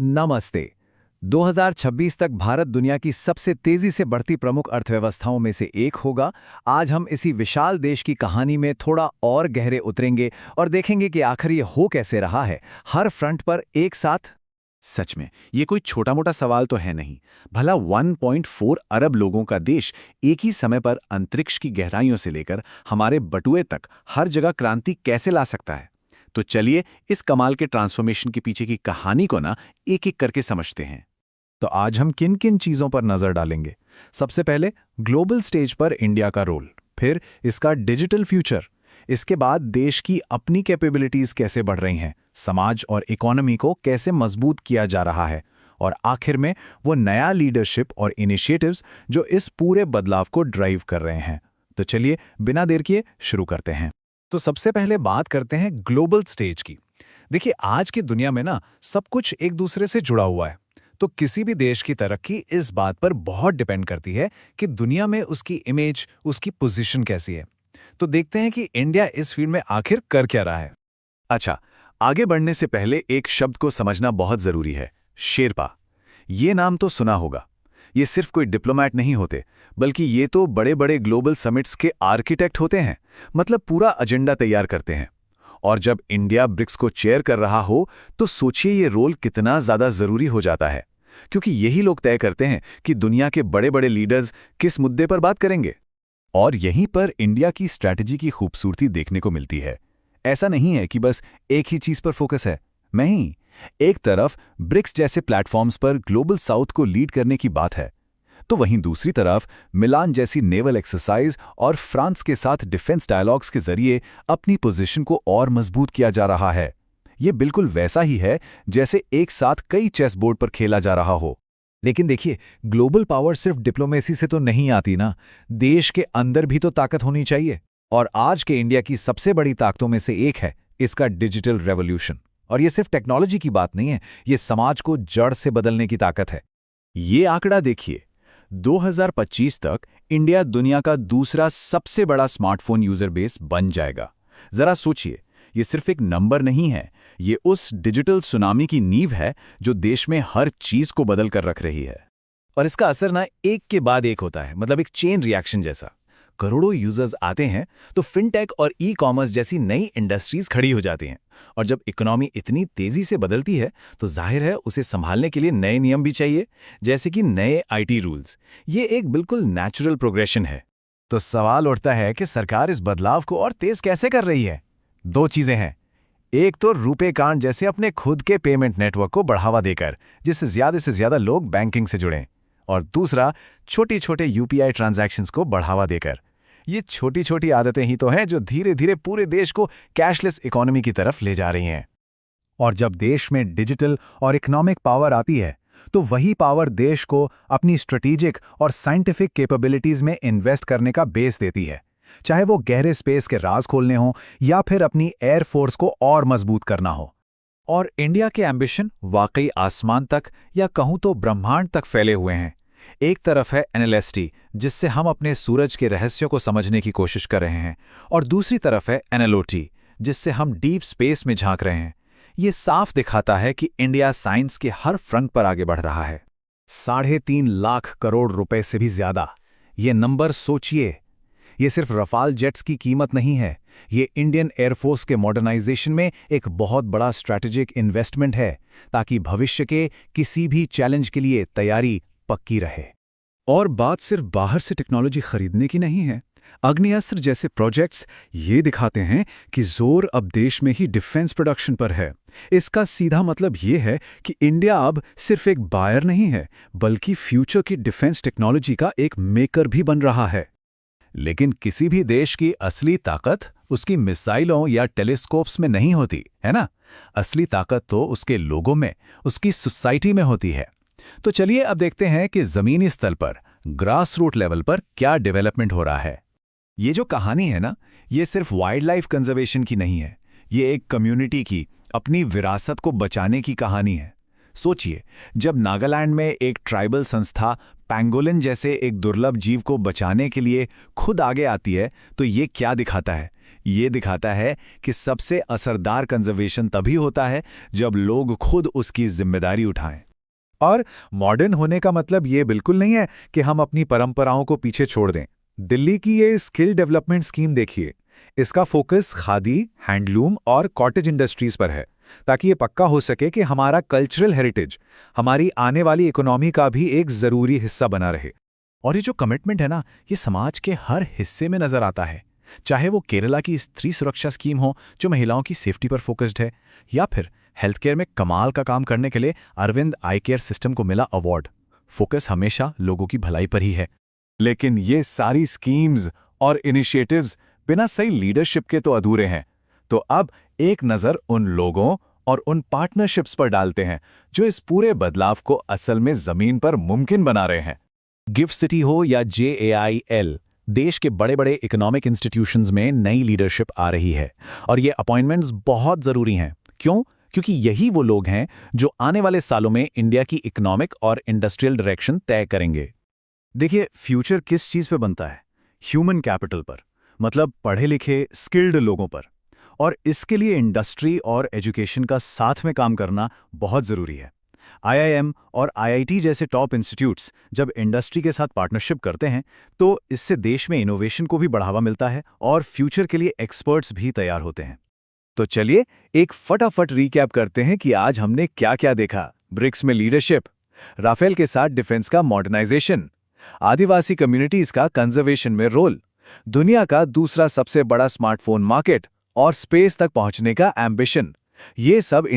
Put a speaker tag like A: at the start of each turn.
A: नमस्ते। 2026 तक भारत दुनिया की सबसे तेजी से बढ़ती प्रमुख अर्थव्यवस्थाओं में से एक होगा। आज हम इसी विशाल देश की कहानी में थोड़ा और गहरे उतरेंगे और देखेंगे कि आखिर ये हो कैसे रहा है, हर फ्रंट पर एक साथ।
B: सच में ये कोई छोटा मोटा सवाल तो है नहीं। भला 1.4 अरब लोगों का देश एक ही समय पर अंतरिक्ष की गहराइयों से लेकर हमारे बटुए तक हर जगह क्रांति कैसे ला सकता है? तो चलिए इस कमाल के ट्रांसफॉर्मेशन के पीछे की कहानी को ना एक एक करके समझते हैं।
A: तो आज हम किन किन चीजों पर नजर डालेंगे? सबसे पहले ग्लोबल स्टेज पर इंडिया का रोल, फिर इसका डिजिटल फ्यूचर, इसके बाद देश की अपनी कैपेबिलिटीज कैसे बढ़ रही हैं, समाज और इकोनॉमी को कैसे मजबूत किया जा रहा है, और आखिर में वो नया लीडरशिप और इनिशिएटिव्स जो इस पूरे बदलाव को ड्राइव कर रहे हैं। तो चलिए बिना देर किए शुरू करते हैं। तो सबसे पहले बात करते हैं ग्लोबल स्टेज की। देखिए, आज की दुनिया में ना सब कुछ एक दूसरे से जुड़ा हुआ है, तो किसी भी देश की तरक्की इस बात पर बहुत डिपेंड करती है कि दुनिया में उसकी इमेज, उसकी पोजीशन कैसी है। तो देखते हैं कि इंडिया इस फील्ड में आखिर कर क्या रहा है।
B: अच्छा, आगे बढ़ने से पहले एक शब्द को समझना बहुत जरूरी है, शेरपा। ये नाम तो सुना होगा। ये सिर्फ कोई डिप्लोमैट नहीं होते, बल्कि ये तो बड़े बड़े ग्लोबल समिट्स के आर्किटेक्ट होते हैं, मतलब पूरा एजेंडा तैयार करते हैं। और जब इंडिया ब्रिक्स को चेयर कर रहा हो तो सोचिए ये रोल कितना ज्यादा जरूरी हो जाता है, क्योंकि यही लोग तय करते हैं कि दुनिया के बड़े बड़े लीडर्स किस मुद्दे पर बात करेंगे। और यहीं पर इंडिया की स्ट्रैटेजी की खूबसूरती देखने को मिलती है। ऐसा नहीं है कि बस एक ही चीज पर फोकस है, नहीं। एक तरफ ब्रिक्स जैसे प्लेटफॉर्म्स पर ग्लोबल साउथ को लीड करने की बात है, तो वहीं दूसरी तरफ मिलान जैसी नेवल एक्सरसाइज और फ्रांस के साथ डिफेंस डायलॉग्स के जरिए अपनी पोजीशन को और मजबूत किया जा रहा है। ये बिल्कुल वैसा ही है जैसे एक साथ कई चेस बोर्ड पर खेला जा रहा हो।
A: लेकिन देखिए, ग्लोबल पावर सिर्फ डिप्लोमेसी से तो नहीं आती ना, देश के अंदर भी तो ताकत होनी चाहिए। और आज के इंडिया की सबसे बड़ी ताकतों में से एक है इसका डिजिटल रेवोल्यूशन। और ये सिर्फ टेक्नोलॉजी की बात नहीं है, ये समाज को जड़ से बदलने की ताकत है।
B: ये आंकड़ा देखिए, 2025 तक इंडिया दुनिया का दूसरा सबसे बड़ा स्मार्टफोन यूजर बेस बन जाएगा। जरा सोचिए, ये सिर्फ एक नंबर नहीं है, ये उस डिजिटल सुनामी की नींव है जो देश में हर चीज को बदल कर रख रही है।
A: और इसका असर ना एक के बाद एक होता है, मतलब एक चेन रिएक्शन जैसा। करोड़ों यूजर्स आते हैं तो फिनटेक और ई कॉमर्स जैसी नई इंडस्ट्रीज खड़ी हो जाती हैं। और जब इकोनॉमी इतनी तेजी से बदलती है तो जाहिर है उसे संभालने के लिए नए नियम भी चाहिए, जैसे कि नए आईटी रूल्स। ये एक बिल्कुल नेचुरल प्रोग्रेशन है। तो सवाल उठता है कि सरकार इस बदलाव को और तेज कैसे कर रही है? दो चीजें हैं। एक तो रुपे कार्ड जैसे अपने खुद के पेमेंट नेटवर्क को बढ़ावा देकर, जिससे ज्यादा से ज्यादा लोग बैंकिंग से जुड़ें, और दूसरा छोटी छोटे यूपीआई ट्रांजैक्शंस को बढ़ावा देकर। ये छोटी छोटी आदतें ही तो हैं जो धीरे धीरे पूरे देश को कैशलेस इकोनॉमी की तरफ ले जा रही हैं। और जब देश में डिजिटल और इकोनॉमिक पावर आती है तो वही पावर देश को अपनी स्ट्रेटेजिक और साइंटिफिक कैपेबिलिटीज में इन्वेस्ट करने का बेस देती है, चाहे वो गहरे स्पेस के राज खोलने हो या फिर अपनी एयरफोर्स को और मजबूत करना हो। और इंडिया के एम्बिशन वाकई आसमान तक, या कहूं तो ब्रह्मांड तक फैले हुए हैं। एक तरफ है एनएलएसटी, जिससे हम अपने सूरज के रहस्यों को समझने की कोशिश कर रहे हैं, और दूसरी तरफ है एनएलओटी, जिससे हम डीप स्पेस में झांक रहे हैं। ये साफ दिखाता है कि इंडिया साइंस के हर फ्रंट पर आगे बढ़ रहा है। 3.5 लाख करोड़ रुपए से भी ज्यादा। ये नंबर सोचिए। ये सिर्फ रफाल जेट्स की कीमत नहीं है, ये इंडियन एयरफोर्स के मॉडर्नाइजेशन में एक बहुत बड़ा स्ट्रैटेजिक इन्वेस्टमेंट है, ताकि भविष्य के किसी भी चैलेंज के लिए तैयारी पक्की रहे। और बात सिर्फ बाहर से टेक्नोलॉजी खरीदने की नहीं है। अग्निअस्त्र जैसे प्रोजेक्ट्स ये दिखाते हैं कि जोर अब देश में ही डिफेंस प्रोडक्शन पर है। इसका सीधा मतलब ये है कि इंडिया अब सिर्फ एक बायर नहीं है, बल्कि फ्यूचर की डिफेंस टेक्नोलॉजी का एक मेकर भी बन रहा है। लेकिन किसी भी देश की असली ताकत उसकी मिसाइलों या टेलीस्कोप्स में नहीं होती, है ना? असली ताकत तो उसके लोगों में, उसकी सोसाइटी में होती है। तो चलिए अब देखते हैं कि जमीनी स्तर पर, ग्रास रूट लेवल पर क्या डेवलपमेंट हो रहा है। ये जो कहानी है ना, ये सिर्फ वाइल्ड लाइफ कंजर्वेशन की नहीं है, ये एक कम्युनिटी की अपनी विरासत को बचाने की कहानी है। सोचिए, जब नागालैंड में एक ट्राइबल संस्था पैंगोलिन जैसे एक दुर्लभ जीव को बचाने के लिए खुद आगे आती है, तो ये क्या दिखाता है ये दिखाता है कि सबसे असरदार कंजर्वेशन तभी होता है जब लोग खुद उसकी जिम्मेदारी उठाएं।
B: और मॉडर्न होने का मतलब ये बिल्कुल नहीं है कि हम अपनी परंपराओं को पीछे छोड़ दें। दिल्ली की ये स्किल डेवलपमेंट स्कीम देखिए, इसका फोकस खादी, हैंडलूम और कॉटेज इंडस्ट्रीज पर है, ताकि ये पक्का हो सके कि हमारा कल्चरल हेरिटेज हमारी आने वाली इकोनॉमी का भी एक ज़रूरी हिस्सा बना रहे।
A: और ये जो कमिटमेंट है ना, ये समाज के हर हिस्से में नजर आता है, चाहे वो केरला की स्त्री सुरक्षा स्कीम हो जो महिलाओं की सेफ्टी पर फोकस्ड है, या फिर हेल्थ केयर में कमाल का काम करने के लिए अरविंद आई केयर सिस्टम को मिला अवार्ड। फोकस हमेशा लोगों की भलाई पर ही है। लेकिन ये सारी स्कीम्स और इनिशिएटिव्स बिना सही लीडरशिप के तो अधूरे हैं। तो अब एक नज़र उन लोगों और उन पार्टनरशिप्स पर डालते हैं जो इस पूरे बदलाव को असल में ज़मीन पर मुमकिन बना रहे हैं। गिफ्ट सिटी हो या JAIL, देश के बड़े बड़े इकोनॉमिक इंस्टीट्यूशंस में नई लीडरशिप आ रही है, और ये अपॉइंटमेंट्स बहुत ज़रूरी हैं। क्यों? क्योंकि यही वो लोग हैं जो आने वाले सालों में इंडिया की इकोनॉमिक और इंडस्ट्रियल डायरेक्शन तय करेंगे।
B: देखिए, फ्यूचर किस चीज़ पे बनता है? ह्यूमन कैपिटल पर, मतलब पढ़े लिखे स्किल्ड लोगों पर। और इसके लिए इंडस्ट्री और एजुकेशन का साथ में काम करना बहुत ज़रूरी है। IIM और IIT जैसे टॉप इंस्टीट्यूट्स जब इंडस्ट्री के साथ पार्टनरशिप करते हैं तो इससे देश में इनोवेशन को भी बढ़ावा मिलता है और फ्यूचर के लिए एक्सपर्ट्स भी तैयार होते हैं।
A: तो चलिए एक फटाफट रीकैप करते हैं कि आज हमने क्या क्या देखा। ब्रिक्स में लीडरशिप, राफेल के साथ डिफेंस का मॉडर्नाइजेशन, आदिवासी कम्युनिटीज का कंजर्वेशन में रोल, दुनिया का दूसरा सबसे बड़ा स्मार्टफोन मार्केट और स्पेस तक पहुंचने का एम्बिशन। ये सब